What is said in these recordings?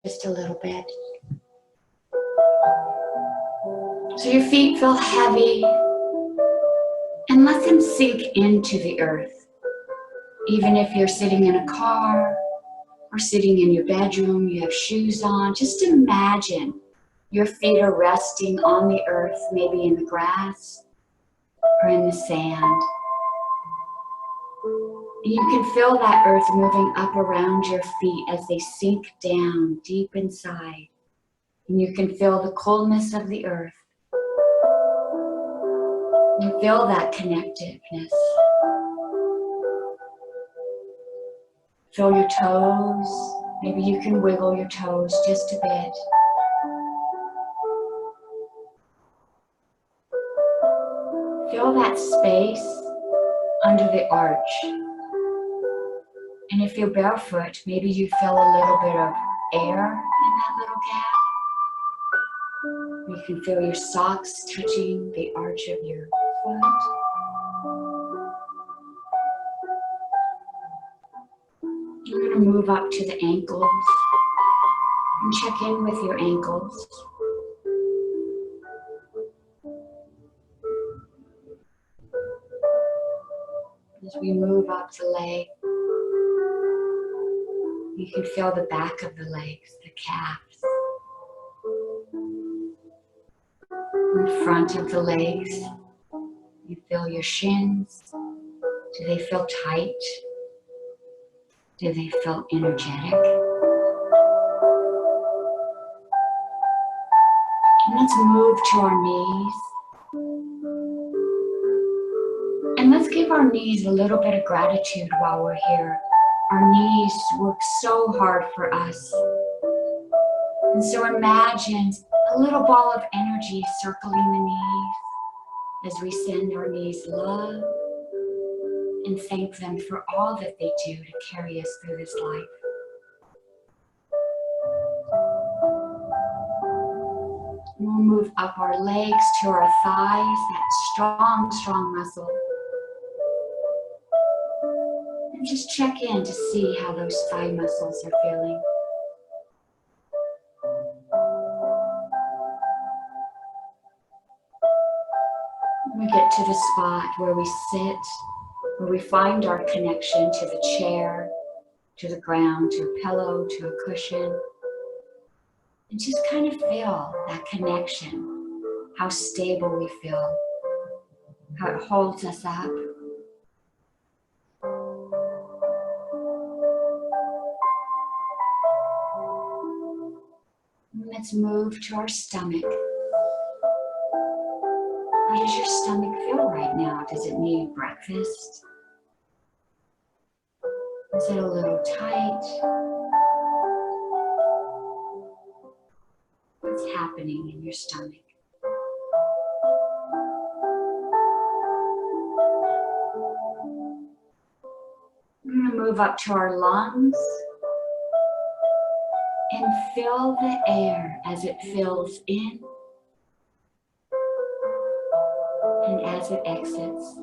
just a little bit. So your feet feel heavy, and let them sink into the earth. Even if you're sitting in a car or sitting in your bedroom, you have shoes on, just imagine your feet are resting on the earth, maybe in the grass or in the sand. And you can feel that earth moving up around your feet as they sink down deep inside. And you can feel the coolness of the earth. You feel that connectiveness. Feel your toes. Maybe you can wiggle your toes just a bit. Feel that space under the arch. And if you're barefoot, maybe you feel a little bit of air in that little gap. You can feel your socks touching the arch of your foot. You're going to move up to the ankles and check in with your ankles. As we move up the leg, you can feel the back of the legs, the calves. In front of the legs, you feel your shins. Do they feel tight? Do they feel energetic? And let's move to our knees. And let's give our knees a little bit of gratitude while we're here. Our knees work so hard for us. And so imagine a little ball of energy circling the knees as we send our knees love and thank them for all that they do to carry us through this life. We'll move up our legs to our thighs, that strong, strong muscle. And just check in to see how those thigh muscles are feeling. We get to the spot where we sit, where we find our connection to the chair, to the ground, to a pillow, to a cushion. And just kind of feel that connection, how stable we feel, how it holds us up. And let's move to our stomach. How does your stomach feel right now? Does it need breakfast? Is it a little tight? What's happening in your stomach? We're going to move up to our lungs and fill the air as it fills in and as it exits.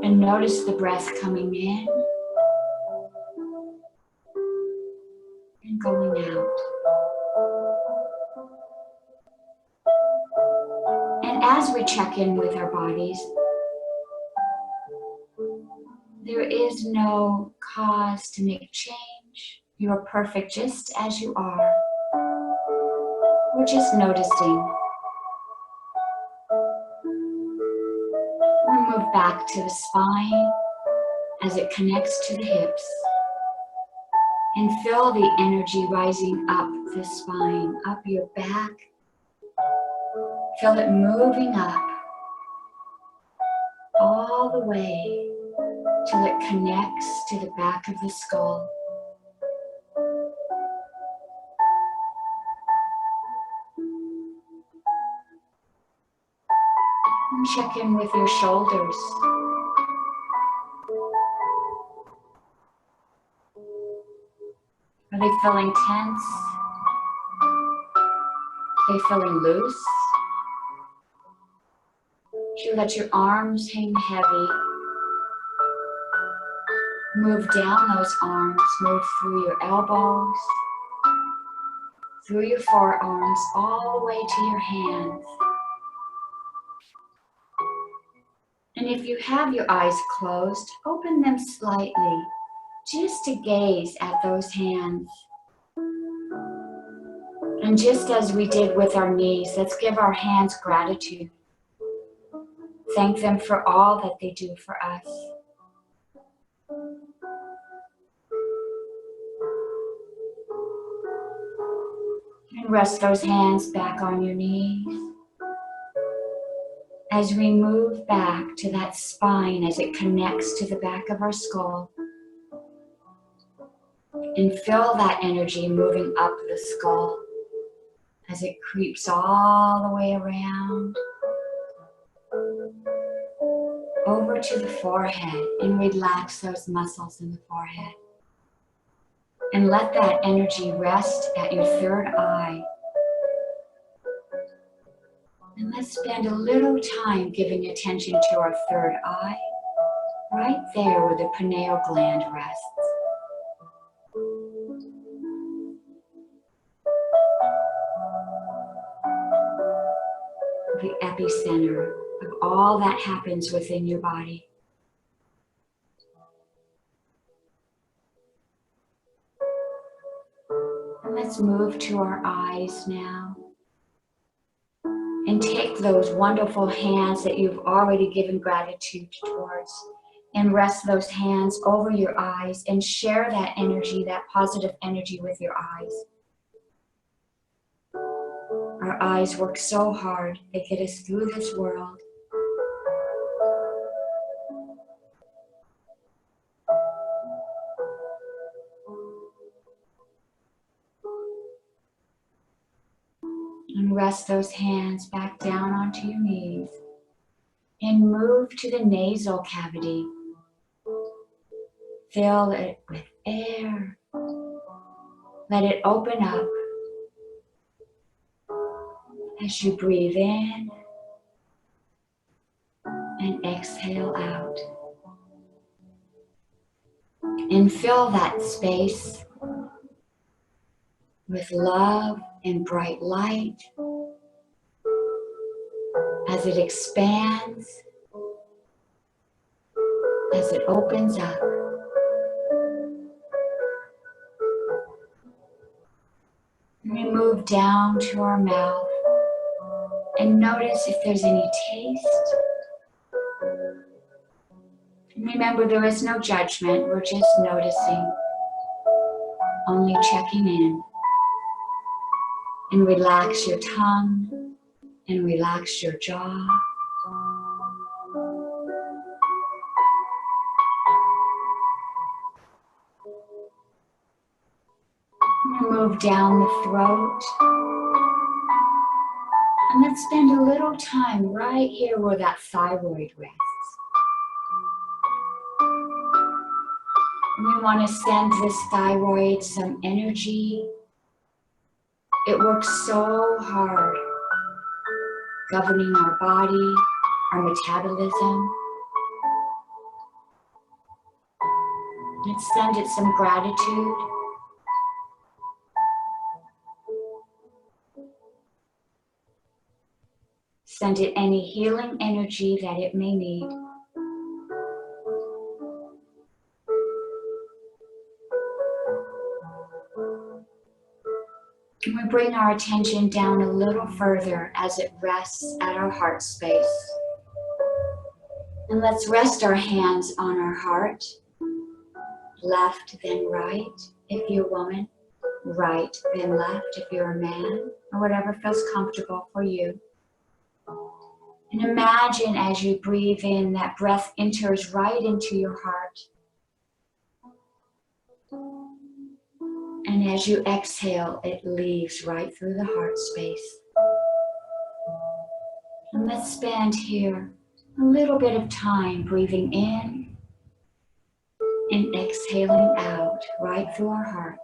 And notice the breath coming in and going out. And as we check in with our bodies, there is no cause to make change. You are perfect just as you are. We're just noticing. We'll move back to the spine as it connects to the hips. And feel the energy rising up the spine, up your back. Feel it moving up all the way till it connects to the back of the skull. And check in with your shoulders. Are they feeling tense? Are they feeling loose? You let your arms hang heavy Move down those arms, move through your elbows, through your forearms, all the way to your hands. And if you have your eyes closed, open them slightly, just to gaze at those hands. And just as we did with our knees, let's give our hands gratitude. Thank them for all that they do for us. And rest those hands back on your knees. As we move back to that spine as it connects to the back of our skull. And feel that energy moving up the skull as it creeps all the way around. Over to the forehead and relax those muscles in the forehead. And let that energy rest at your third eye. And let's spend a little time giving attention to our third eye, right there where the pineal gland rests. The epicenter of all that happens within your body. And let's move to our eyes now. And take those wonderful hands that you've already given gratitude towards and rest those hands over your eyes and share that energy, that positive energy with your eyes. Our eyes work so hard, they get us through this world. And rest those hands back down onto your knees. And move to the nasal cavity. Fill it with air. Let it open up as you breathe in and exhale out. And fill that space with love and bright light as it expands, as it opens up. And we move down to our mouth and notice if there's any taste. And remember, there is no judgment, we're just noticing, only checking in. And relax your tongue and relax your jaw. And move down the throat. And let's spend a little time right here where that thyroid rests. And we want to send this thyroid some energy. It works so hard, governing our body, our metabolism. Let's send it some gratitude. Send it any healing energy that it may need. And we bring our attention down a little further as it rests at our heart space. And let's rest our hands on our heart. Left, then right, if you're a woman. Right, then left, if you're a man. Or whatever feels comfortable for you. And imagine as you breathe in, that breath enters right into your heart. And as you exhale, it leaves right through the heart space. And let's spend here a little bit of time breathing in and exhaling out right through our heart.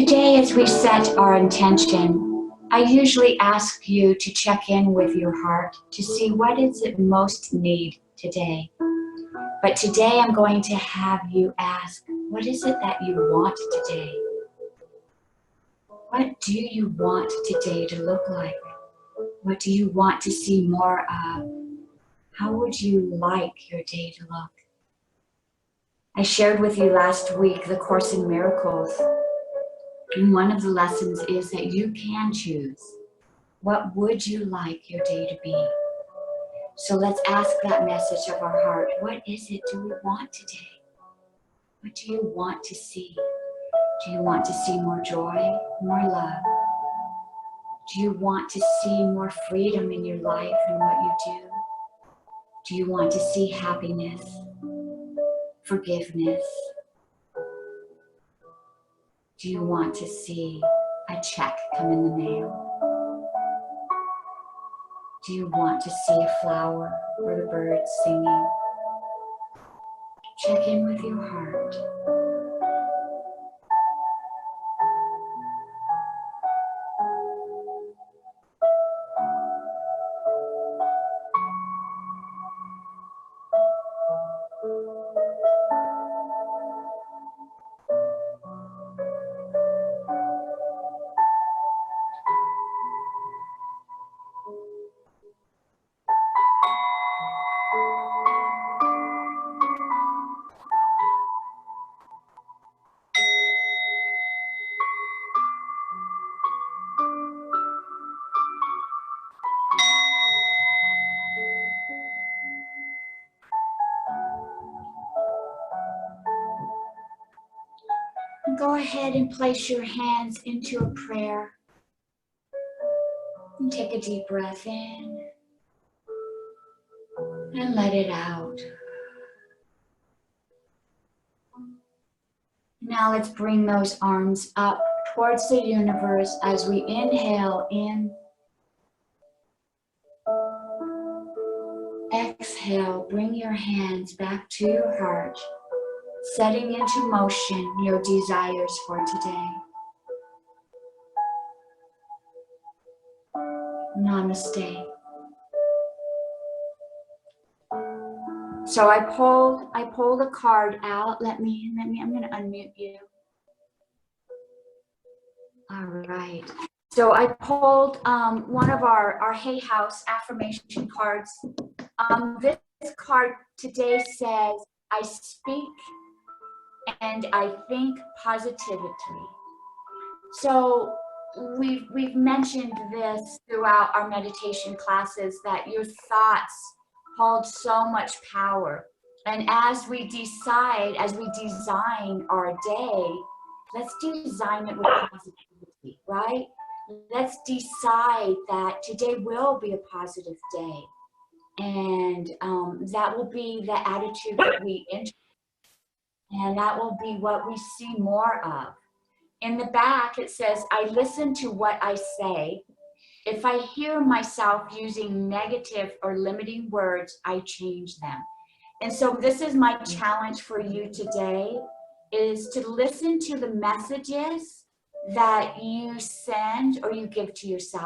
today, as we set our intention, I usually ask you to check in with your heart to see what is it most need today. But today I'm going to have you ask, what is it that you want today? What do you want today to look like? What do you want to see more of? How would you like your day to look? I shared with you last week the Course in Miracles. And one of the lessons is that you can choose. What would you like your day to be? So let's ask that message of our heart. What is it do we want today? What do you want to see? Do you want to see more joy, more love? Do you want to see more freedom in your life and what you do? Do you want to see happiness, forgiveness? Do you want to see a check come in the mail? Do you want to see a flower or the birds singing? Check in with your heart. Go ahead and place your hands into a prayer. And take a deep breath in and let it out. Now let's bring those arms up towards the universe as we inhale in. Exhale, bring your hands back to your heart, setting into motion your desires for today. Namaste. So I pulled a card out. I'm gonna unmute you. All right. So I pulled one of our Hay House affirmation cards. This card today says, I speak and I think positively. So we've mentioned this throughout our meditation classes, that your thoughts hold so much power. And as we design our day, let's design it with positivity, right? Let's decide that today will be a positive day. And that will be the attitude that we enter. And that will be what we see more of. In the back, it says, I listen to what I say. If I hear myself using negative or limiting words, I change them. And so this is my challenge for you today, is to listen to the messages that you send or you give to yourself.